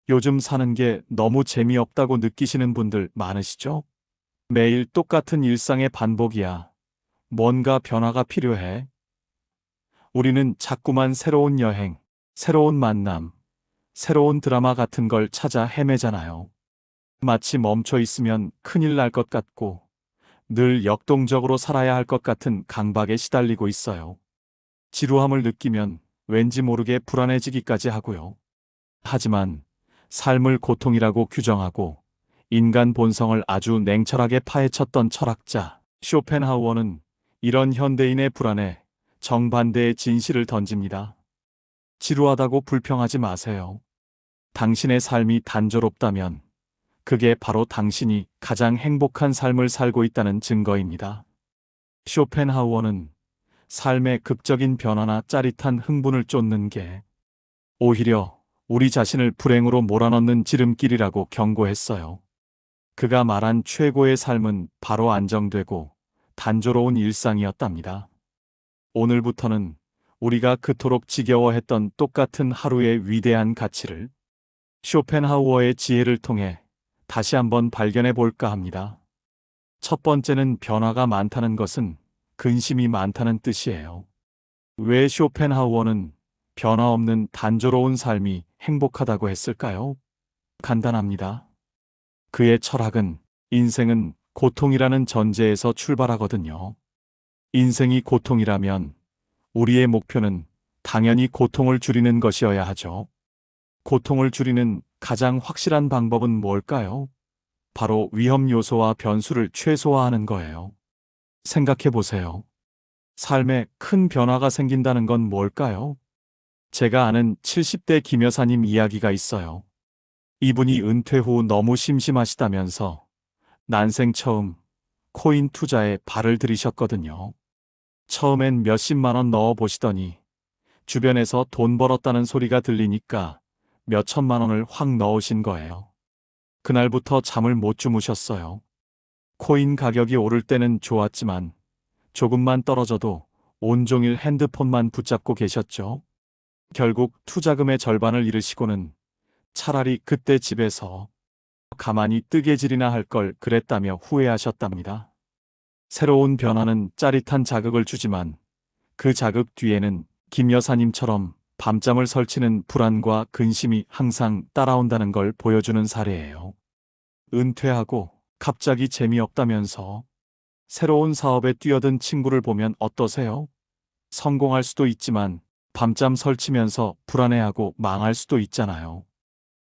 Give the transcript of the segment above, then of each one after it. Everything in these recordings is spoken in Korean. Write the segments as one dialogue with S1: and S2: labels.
S1: 요즘 사는 게 너무 재미없다고 느끼시는 분들 많으시죠? 매일 똑같은 일상의 반복이야. 뭔가 변화가 필요해. 우리는 자꾸만 새로운 여행, 새로운 만남, 새로운 드라마 같은 걸 찾아 헤매잖아요. 마치 멈춰 있으면 큰일 날 것 같고, 늘 역동적으로 살아야 할 것 같은 강박에 시달리고 있어요. 지루함을 느끼면 왠지 모르게 불안해지기까지 하고요. 하지만 삶을 고통이라고 규정하고 인간 본성을 아주 냉철하게 파헤쳤던 철학자 쇼펜하우어는 이런 현대인의 불안에 정반대의 진실을 던집니다. 지루하다고 불평하지 마세요. 당신의 삶이 단조롭다면 그게 바로 당신이 가장 행복한 삶을 살고 있다는 증거입니다. 쇼펜하우어는 삶의 극적인 변화나 짜릿한 흥분을 쫓는 게 오히려 우리 자신을 불행으로 몰아넣는 지름길이라고 경고했어요. 그가 말한 최고의 삶은 바로 안정되고 단조로운 일상이었답니다. 오늘부터는 우리가 그토록 지겨워했던 똑같은 하루의 위대한 가치를 쇼펜하우어의 지혜를 통해 다시 한번 발견해 볼까 합니다. 첫 번째는 변화가 많다는 것은 근심이 많다는 뜻이에요. 왜 쇼펜하우어는 변화 없는 단조로운 삶이 행복하다고 했을까요? 간단합니다. 그의 철학은 인생은 고통이라는 전제에서 출발하거든요. 인생이 고통이라면 우리의 목표는 당연히 고통을 줄이는 것이어야 하죠. 고통을 줄이는 가장 확실한 방법은 뭘까요? 바로 위험 요소와 변수를 최소화하는 거예요. 생각해 보세요. 삶에 큰 변화가 생긴다는 건 뭘까요? 제가 아는 70대 김 여사님 이야기가 있어요. 이분이 은퇴 후 너무 심심하시다면서 난생 처음 코인 투자에 발을 들이셨거든요. 처음엔 몇십만 원 넣어 보시더니 주변에서 돈 벌었다는 소리가 들리니까 몇천만 원을 확 넣으신 거예요. 그날부터 잠을 못 주무셨어요. 코인 가격이 오를 때는 좋았지만 조금만 떨어져도 온종일 핸드폰만 붙잡고 계셨죠. 결국 투자금의 절반을 잃으시고는 차라리 그때 집에서 가만히 뜨개질이나 할 걸 그랬다며 후회하셨답니다. 새로운 변화는 짜릿한 자극을 주지만 그 자극 뒤에는 김 여사님처럼 밤잠을 설치는 불안과 근심이 항상 따라온다는 걸 보여주는 사례예요. 은퇴하고 갑자기 재미없다면서 새로운 사업에 뛰어든 친구를 보면 어떠세요? 성공할 수도 있지만 밤잠 설치면서 불안해하고 망할 수도 있잖아요.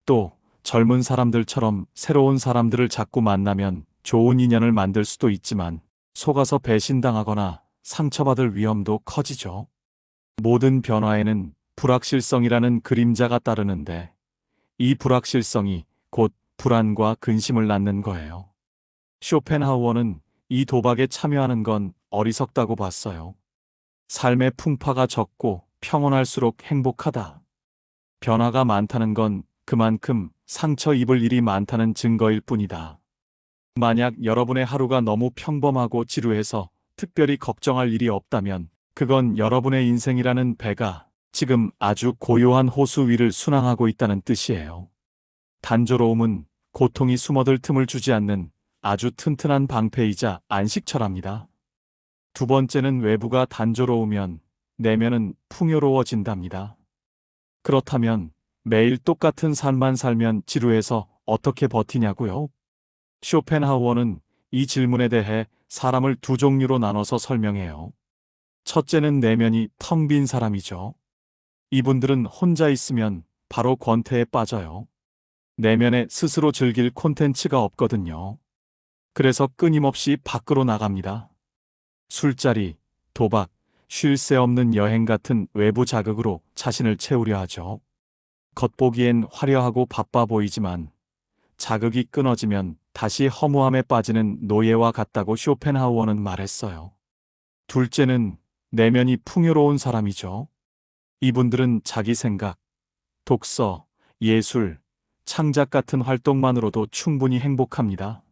S1: 또 젊은 사람들처럼 새로운 사람들을 자꾸 만나면 좋은 인연을 만들 수도 있지만 속아서 배신당하거나 상처받을 위험도 커지죠. 모든 변화에는 불확실성이라는 그림자가 따르는데 이 불확실성이 곧 불안과 근심을 낳는 거예요. 쇼펜하우어는 이 도박에 참여하는 건 어리석다고 봤어요. 삶의 풍파가 적고 평온할수록 행복하다. 변화가 많다는 건 그만큼 상처 입을 일이 많다는 증거일 뿐이다. 만약 여러분의 하루가 너무 평범하고 지루해서 특별히 걱정할 일이 없다면 그건 여러분의 인생이라는 배가 지금 아주 고요한 호수 위를 순항하고 있다는 뜻이에요. 단조로움은 고통이 숨어들 틈을 주지 않는 아주 튼튼한 방패이자 안식처랍니다. 두 번째는 외부가 단조로우면 내면은 풍요로워진답니다. 그렇다면 매일 똑같은 삶만 살면 지루해서 어떻게 버티냐고요? 쇼펜하우어는 이 질문에 대해 사람을 두 종류로 나눠서 설명해요. 첫째는 내면이 텅 빈 사람이죠. 이분들은 혼자 있으면 바로 권태에 빠져요. 내면에 스스로 즐길 콘텐츠가 없거든요. 그래서 끊임없이 밖으로 나갑니다. 술자리, 도박, 쉴 새 없는 여행 같은 외부 자극으로 자신을 채우려 하죠. 겉보기엔 화려하고 바빠 보이지만 자극이 끊어지면 다시 허무함에 빠지는 노예와 같다고 쇼펜하우어는 말했어요. 둘째는 내면이 풍요로운 사람이죠. 이분들은 자기 생각, 독서, 예술, 창작 같은 활동만으로도 충분히 행복합니다.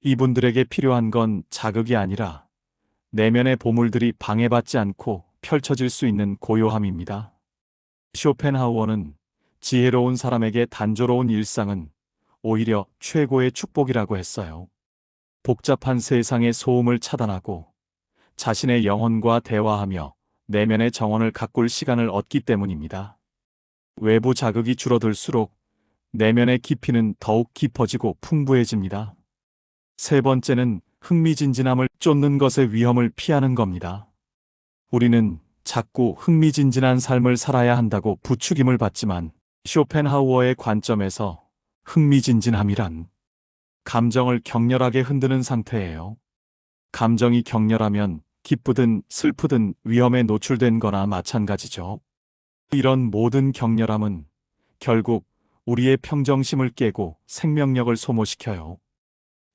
S1: 이분들에게 필요한 건 자극이 아니라 내면의 보물들이 방해받지 않고 펼쳐질 수 있는 고요함입니다. 쇼펜하우어는 지혜로운 사람에게 단조로운 일상은 오히려 최고의 축복이라고 했어요. 복잡한 세상의 소음을 차단하고 자신의 영혼과 대화하며 내면의 정원을 가꿀 시간을 얻기 때문입니다. 외부 자극이 줄어들수록 내면의 깊이는 더욱 깊어지고 풍부해집니다. 세 번째는 흥미진진함을 쫓는 것의 위험을 피하는 겁니다. 우리는 자꾸 흥미진진한 삶을 살아야 한다고 부추김을 받지만 쇼펜하우어의 관점에서 흥미진진함이란 감정을 격렬하게 흔드는 상태예요. 감정이 격렬하면 기쁘든 슬프든 위험에 노출된 거나 마찬가지죠. 이런 모든 격렬함은 결국 우리의 평정심을 깨고 생명력을 소모시켜요.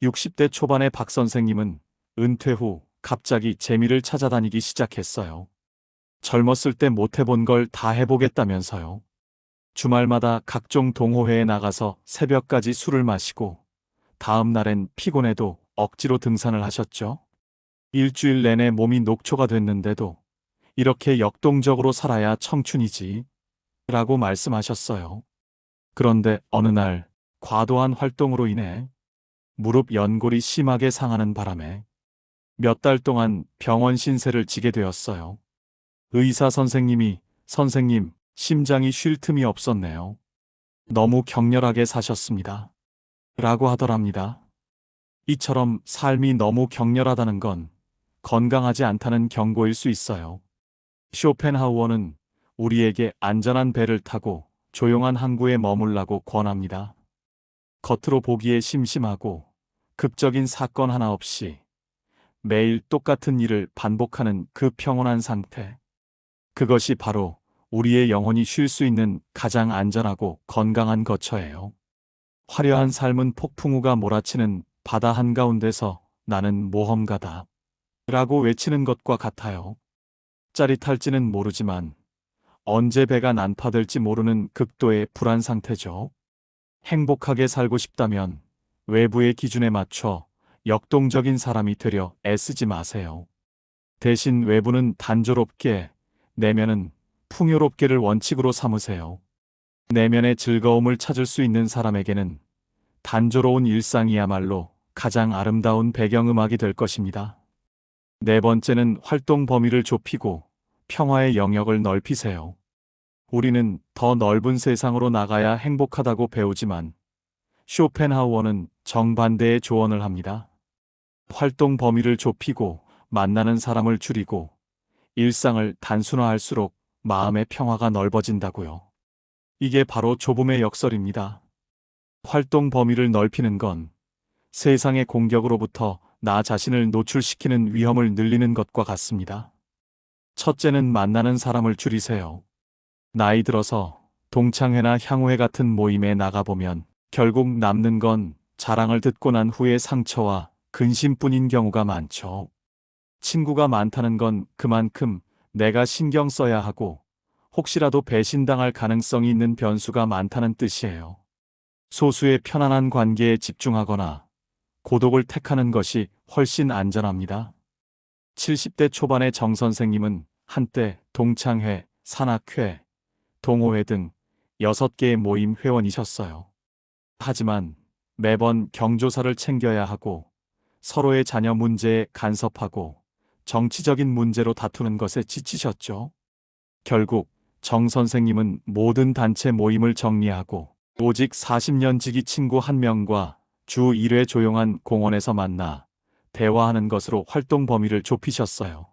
S1: 60대 초반의 박 선생님은 은퇴 후 갑자기 재미를 찾아다니기 시작했어요. 젊었을 때 못 해본 걸 다 해보겠다면서요. 주말마다 각종 동호회에 나가서 새벽까지 술을 마시고 다음 날엔 피곤해도 억지로 등산을 하셨죠. 일주일 내내 몸이 녹초가 됐는데도 이렇게 역동적으로 살아야 청춘이지 라고 말씀하셨어요. 그런데 어느 날 과도한 활동으로 인해 무릎 연골이 심하게 상하는 바람에 몇 달 동안 병원 신세를 지게 되었어요. 의사 선생님이 선생님, 심장이 쉴 틈이 없었네요. 너무 격렬하게 사셨습니다. 라고 하더랍니다. 이처럼 삶이 너무 격렬하다는 건 건강하지 않다는 경고일 수 있어요. 쇼펜하우어는 우리에게 안전한 배를 타고 조용한 항구에 머물라고 권합니다. 겉으로 보기에 심심하고 극적인 사건 하나 없이 매일 똑같은 일을 반복하는 그 평온한 상태. 그것이 바로 우리의 영혼이 쉴 수 있는 가장 안전하고 건강한 거처예요. 화려한 삶은 폭풍우가 몰아치는 바다 한가운데서 나는 모험가다 라고 외치는 것과 같아요. 짜릿할지는 모르지만 언제 배가 난파될지 모르는 극도의 불안 상태죠. 행복하게 살고 싶다면 외부의 기준에 맞춰 역동적인 사람이 되려 애쓰지 마세요. 대신 외부는 단조롭게, 내면은 풍요롭게를 원칙으로 삼으세요. 내면의 즐거움을 찾을 수 있는 사람에게는 단조로운 일상이야말로 가장 아름다운 배경음악이 될 것입니다. 네 번째는 활동 범위를 좁히고 평화의 영역을 넓히세요. 우리는 더 넓은 세상으로 나가야 행복하다고 배우지만 쇼펜하우어는 정반대의 조언을 합니다. 활동 범위를 좁히고 만나는 사람을 줄이고 일상을 단순화할수록 마음의 평화가 넓어진다고요. 이게 바로 좁음의 역설입니다. 활동 범위를 넓히는 건 세상의 공격으로부터 나 자신을 노출시키는 위험을 늘리는 것과 같습니다. 첫째는 만나는 사람을 줄이세요. 나이 들어서 동창회나 향후회 같은 모임에 나가보면 결국 남는 건 자랑을 듣고 난 후의 상처와 근심뿐인 경우가 많죠. 친구가 많다는 건 그만큼 내가 신경 써야 하고 혹시라도 배신당할 가능성이 있는 변수가 많다는 뜻이에요. 소수의 편안한 관계에 집중하거나 고독을 택하는 것이 훨씬 안전합니다. 70대 초반의 정 선생님은 한때 동창회, 산악회, 동호회 등 6개의 모임 회원이셨어요. 하지만 매번 경조사를 챙겨야 하고 서로의 자녀 문제에 간섭하고 정치적인 문제로 다투는 것에 지치셨죠. 결국 정 선생님은 모든 단체 모임을 정리하고 오직 40년 지기 친구 한 명과 주 1회 조용한 공원에서 만나 대화하는 것으로 활동 범위를 좁히셨어요.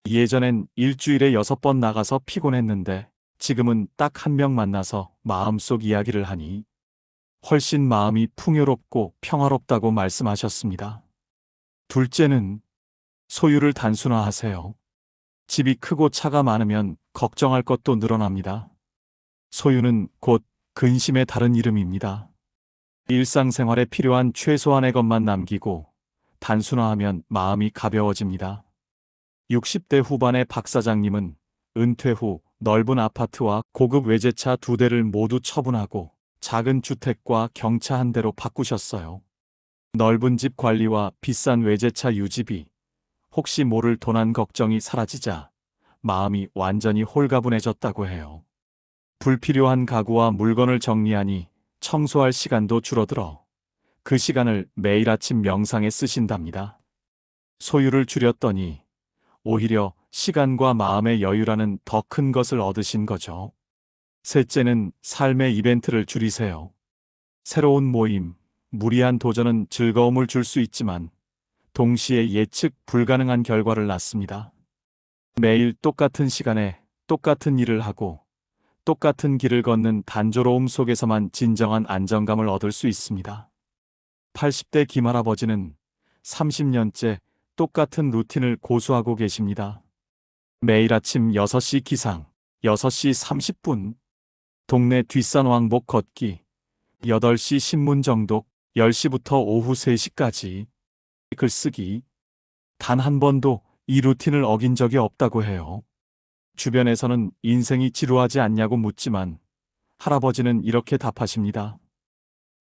S1: 예전엔 일주일에 6번 나가서 피곤했는데 지금은 딱 한 명 만나서 마음속 이야기를 하니 훨씬 마음이 풍요롭고 평화롭다고 말씀하셨습니다. 둘째는 소유를 단순화하세요. 집이 크고 차가 많으면 걱정할 것도 늘어납니다. 소유는 곧 근심의 다른 이름입니다. 일상생활에 필요한 최소한의 것만 남기고 단순화하면 마음이 가벼워집니다. 60대 후반의 박 사장님은 은퇴 후 넓은 아파트와 고급 외제차 2대를 모두 처분하고 작은 주택과 경차 한 대로 바꾸셨어요. 넓은 집 관리와 비싼 외제차 유지비, 혹시 모를 도난 걱정이 사라지자 마음이 완전히 홀가분해졌다고 해요. 불필요한 가구와 물건을 정리하니 청소할 시간도 줄어들어 그 시간을 매일 아침 명상에 쓰신답니다. 소유를 줄였더니 오히려 시간과 마음의 여유라는 더 큰 것을 얻으신 거죠. 셋째는 삶의 이벤트를 줄이세요. 새로운 모임, 무리한 도전은 즐거움을 줄 수 있지만 동시에 예측 불가능한 결과를 낳습니다. 매일 똑같은 시간에 똑같은 일을 하고 똑같은 길을 걷는 단조로움 속에서만 진정한 안정감을 얻을 수 있습니다. 80대 김할아버지는 30년째 똑같은 루틴을 고수하고 계십니다. 매일 아침 6시 기상, 6시 30분, 동네 뒷산 왕복 걷기, 8시 신문 정독, 10시부터 오후 3시까지 글쓰기. 단 한 번도 이 루틴을 어긴 적이 없다고 해요. 주변에서는 인생이 지루하지 않냐고 묻지만 할아버지는 이렇게 답하십니다.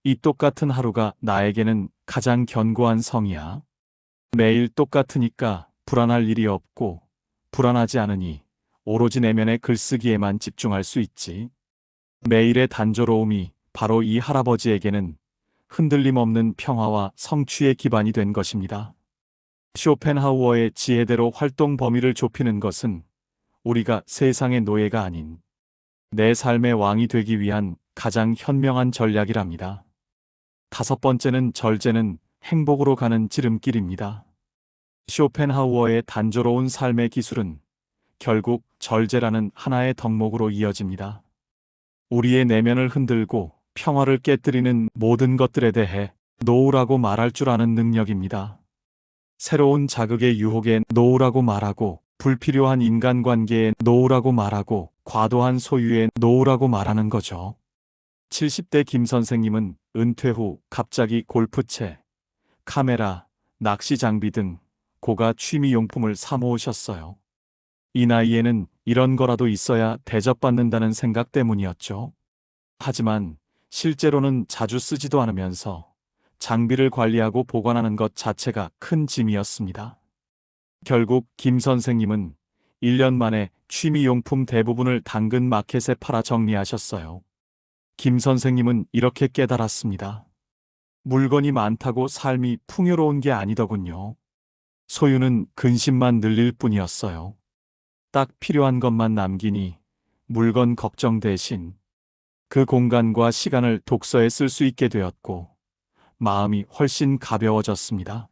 S1: 이 똑같은 하루가 나에게는 가장 견고한 성이야. 매일 똑같으니까 불안할 일이 없고 불안하지 않으니 오로지 내면의 글쓰기에만 집중할 수 있지. 매일의 단조로움이 바로 이 할아버지에게는 흔들림 없는 평화와 성취의 기반이 된 것입니다. 쇼펜하우어의 지혜대로 활동 범위를 좁히는 것은 우리가 세상의 노예가 아닌 내 삶의 왕이 되기 위한 가장 현명한 전략이랍니다. 다섯 번째는 절제는 행복으로 가는 지름길입니다. 쇼펜하우어의 단조로운 삶의 기술은 결국 절제라는 하나의 덕목으로 이어집니다. 우리의 내면을 흔들고 평화를 깨뜨리는 모든 것들에 대해 노우라고 말할 줄 아는 능력입니다. 새로운 자극의 유혹에 노우라고 말하고 불필요한 인간관계에 노우라고 말하고 과도한 소유에 노우라고 말하는 거죠. 70대 김 선생님은 은퇴 후 갑자기 골프채, 카메라, 낚시 장비 등 고가 취미용품을 사 모으셨어요. 이 나이에는 이런 거라도 있어야 대접받는다는 생각 때문이었죠. 하지만 실제로는 자주 쓰지도 않으면서 장비를 관리하고 보관하는 것 자체가 큰 짐이었습니다. 결국 김 선생님은 1년 만에 취미용품 대부분을 당근 마켓에 팔아 정리하셨어요. 김 선생님은 이렇게 깨달았습니다. 물건이 많다고 삶이 풍요로운 게 아니더군요. 소유는 근심만 늘릴 뿐이었어요. 딱 필요한 것만 남기니 물건 걱정 대신 그 공간과 시간을 독서에 쓸 수 있게 되었고 마음이 훨씬 가벼워졌습니다.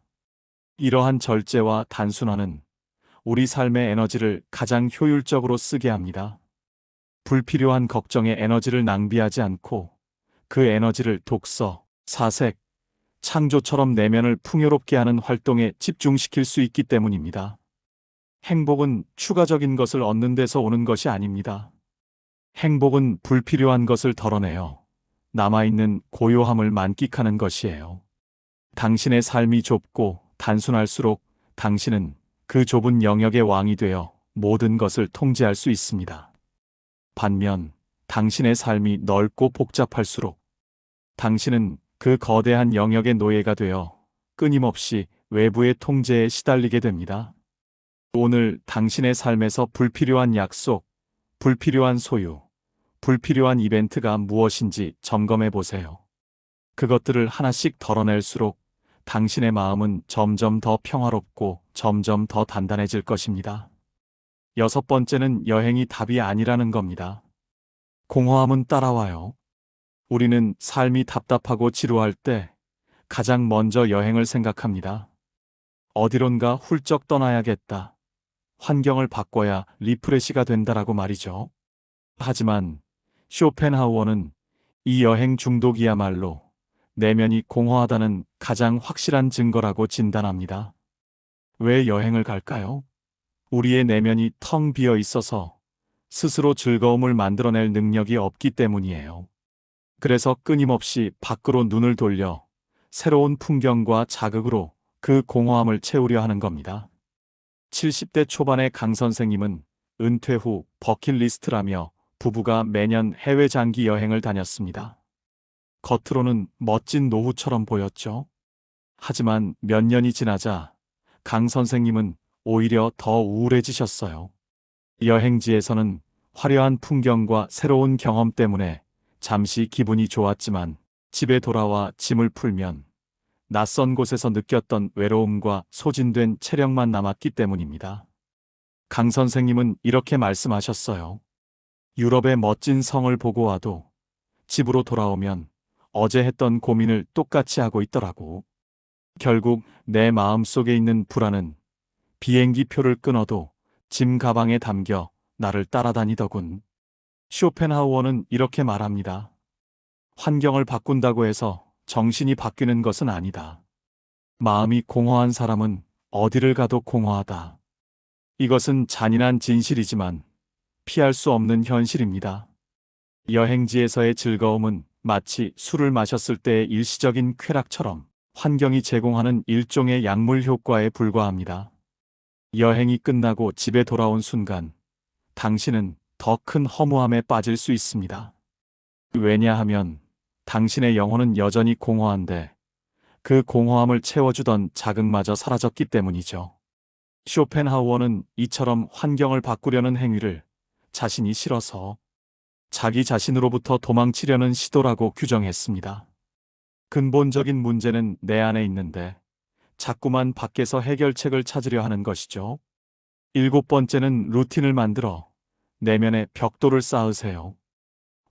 S1: 이러한 절제와 단순화는 우리 삶의 에너지를 가장 효율적으로 쓰게 합니다. 불필요한 걱정에 에너지를 낭비하지 않고 그 에너지를 독서, 사색, 창조처럼 내면을 풍요롭게 하는 활동에 집중시킬 수 있기 때문입니다. 행복은 추가적인 것을 얻는 데서 오는 것이 아닙니다. 행복은 불필요한 것을 덜어내어 남아있는 고요함을 만끽하는 것이에요. 당신의 삶이 좁고 단순할수록 당신은 그 좁은 영역의 왕이 되어 모든 것을 통제할 수 있습니다. 반면 당신의 삶이 넓고 복잡할수록 당신은 그 거대한 영역의 노예가 되어 끊임없이 외부의 통제에 시달리게 됩니다. 오늘 당신의 삶에서 불필요한 약속, 불필요한 소유, 불필요한 이벤트가 무엇인지 점검해 보세요. 그것들을 하나씩 덜어낼수록 당신의 마음은 점점 더 평화롭고 점점 더 단단해질 것입니다. 여섯 번째는 여행이 답이 아니라는 겁니다. 공허함은 따라와요. 우리는 삶이 답답하고 지루할 때 가장 먼저 여행을 생각합니다. 어디론가 훌쩍 떠나야겠다. 환경을 바꿔야 리프레시가 된다라고 말이죠. 하지만 쇼펜하우어는 이 여행 중독이야말로 내면이 공허하다는 가장 확실한 증거라고 진단합니다. 왜 여행을 갈까요? 우리의 내면이 텅 비어 있어서 스스로 즐거움을 만들어낼 능력이 없기 때문이에요. 그래서 끊임없이 밖으로 눈을 돌려 새로운 풍경과 자극으로 그 공허함을 채우려 하는 겁니다. 70대 초반의 강 선생님은 은퇴 후 버킷리스트라며 부부가 매년 해외 장기 여행을 다녔습니다. 겉으로는 멋진 노후처럼 보였죠. 하지만 몇 년이 지나자 강 선생님은 오히려 더 우울해지셨어요. 여행지에서는 화려한 풍경과 새로운 경험 때문에 잠시 기분이 좋았지만 집에 돌아와 짐을 풀면 낯선 곳에서 느꼈던 외로움과 소진된 체력만 남았기 때문입니다. 강 선생님은 이렇게 말씀하셨어요. 유럽의 멋진 성을 보고 와도 집으로 돌아오면 어제 했던 고민을 똑같이 하고 있더라고. 결국 내 마음속에 있는 불안은 비행기 표를 끊어도 짐 가방에 담겨 나를 따라다니더군. 쇼펜하우어는 이렇게 말합니다. 환경을 바꾼다고 해서 정신이 바뀌는 것은 아니다. 마음이 공허한 사람은 어디를 가도 공허하다. 이것은 잔인한 진실이지만 피할 수 없는 현실입니다. 여행지에서의 즐거움은 마치 술을 마셨을 때의 일시적인 쾌락처럼 환경이 제공하는 일종의 약물 효과에 불과합니다. 여행이 끝나고 집에 돌아온 순간 당신은 더 큰 허무함에 빠질 수 있습니다. 왜냐하면 당신의 영혼은 여전히 공허한데 그 공허함을 채워주던 자극마저 사라졌기 때문이죠. 쇼펜하우어는 이처럼 환경을 바꾸려는 행위를 자신이 싫어서 자기 자신으로부터 도망치려는 시도라고 규정했습니다. 근본적인 문제는 내 안에 있는데 자꾸만 밖에서 해결책을 찾으려 하는 것이죠. 7번째는 루틴을 만들어 내면에 벽돌을 쌓으세요.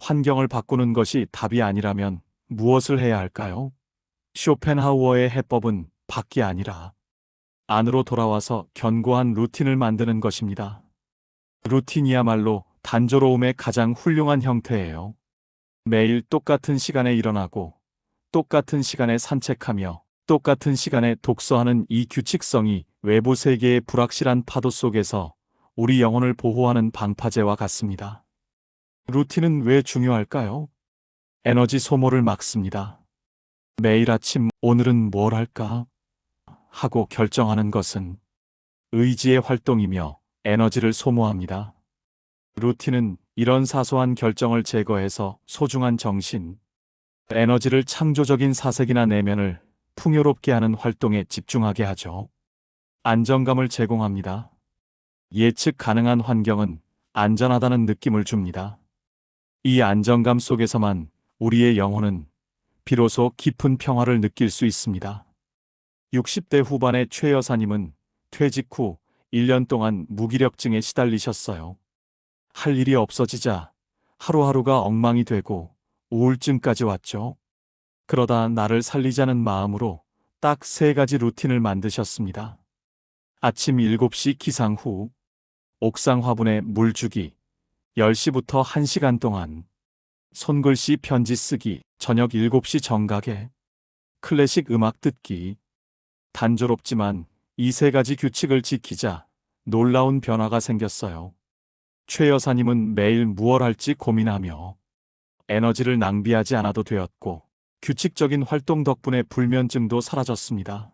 S1: 환경을 바꾸는 것이 답이 아니라면 무엇을 해야 할까요? 쇼펜하우어의 해법은 밖이 아니라 안으로 돌아와서 견고한 루틴을 만드는 것입니다. 루틴이야말로 단조로움의 가장 훌륭한 형태예요. 매일 똑같은 시간에 일어나고 똑같은 시간에 산책하며 똑같은 시간에 독서하는 이 규칙성이 외부 세계의 불확실한 파도 속에서 우리 영혼을 보호하는 방파제와 같습니다. 루틴은 왜 중요할까요? 에너지 소모를 막습니다. 매일 아침 오늘은 뭘 할까? 하고 결정하는 것은 의지의 활동이며 에너지를 소모합니다. 루틴은 이런 사소한 결정을 제거해서 소중한 정신, 에너지를 창조적인 사색이나 내면을 풍요롭게 하는 활동에 집중하게 하죠. 안정감을 제공합니다. 예측 가능한 환경은 안전하다는 느낌을 줍니다. 이 안정감 속에서만 우리의 영혼은 비로소 깊은 평화를 느낄 수 있습니다. 60대 후반의 최 여사님은 퇴직 후 1년 동안 무기력증에 시달리셨어요. 할 일이 없어지자 하루하루가 엉망이 되고 우울증까지 왔죠. 그러다 나를 살리자는 마음으로 딱 3가지 루틴을 만드셨습니다. 아침 7시 기상 후 옥상 화분에 물 주기, 10시부터 1시간 동안 손글씨 편지 쓰기, 저녁 7시 정각에 클래식 음악 듣기. 단조롭지만 이 3가지 규칙을 지키자 놀라운 변화가 생겼어요. 최 여사님은 매일 무얼 할지 고민하며 에너지를 낭비하지 않아도 되었고 규칙적인 활동 덕분에 불면증도 사라졌습니다.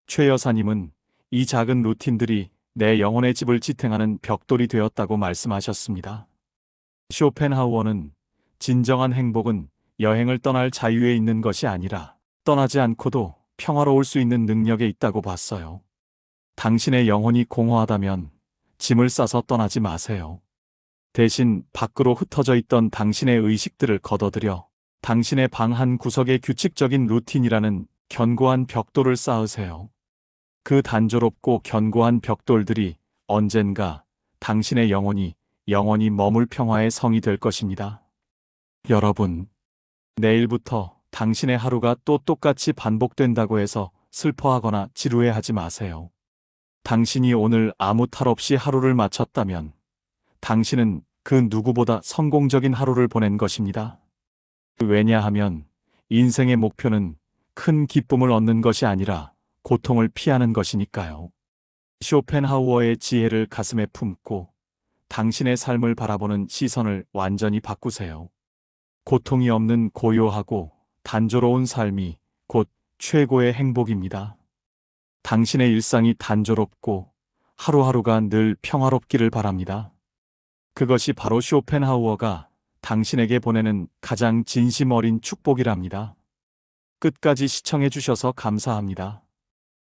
S1: 최 여사님은 이 작은 루틴들이 내 영혼의 집을 지탱하는 벽돌이 되었다고 말씀하셨습니다. 쇼펜하우어는 진정한 행복은 여행을 떠날 자유에 있는 것이 아니라 떠나지 않고도 평화로울 수 있는 능력에 있다고 봤어요. 당신의 영혼이 공허하다면 짐을 싸서 떠나지 마세요. 대신 밖으로 흩어져 있던 당신의 의식들을 걷어들여 당신의 방 한 구석에 규칙적인 루틴이라는 견고한 벽돌을 쌓으세요. 그 단조롭고 견고한 벽돌들이 언젠가 당신의 영혼이 영원히 머물 평화의 성이 될 것입니다. 여러분, 내일부터 당신의 하루가 또 똑같이 반복된다고 해서 슬퍼하거나 지루해하지 마세요. 당신이 오늘 아무 탈 없이 하루를 마쳤다면 당신은 그 누구보다 성공적인 하루를 보낸 것입니다. 왜냐하면 인생의 목표는 큰 기쁨을 얻는 것이 아니라 고통을 피하는 것이니까요. 쇼펜하우어의 지혜를 가슴에 품고 당신의 삶을 바라보는 시선을 완전히 바꾸세요. 고통이 없는 고요하고 단조로운 삶이 곧 최고의 행복입니다. 당신의 일상이 단조롭고 하루하루가 늘 평화롭기를 바랍니다. 그것이 바로 쇼펜하우어가 당신에게 보내는 가장 진심 어린 축복이랍니다. 끝까지 시청해 주셔서 감사합니다.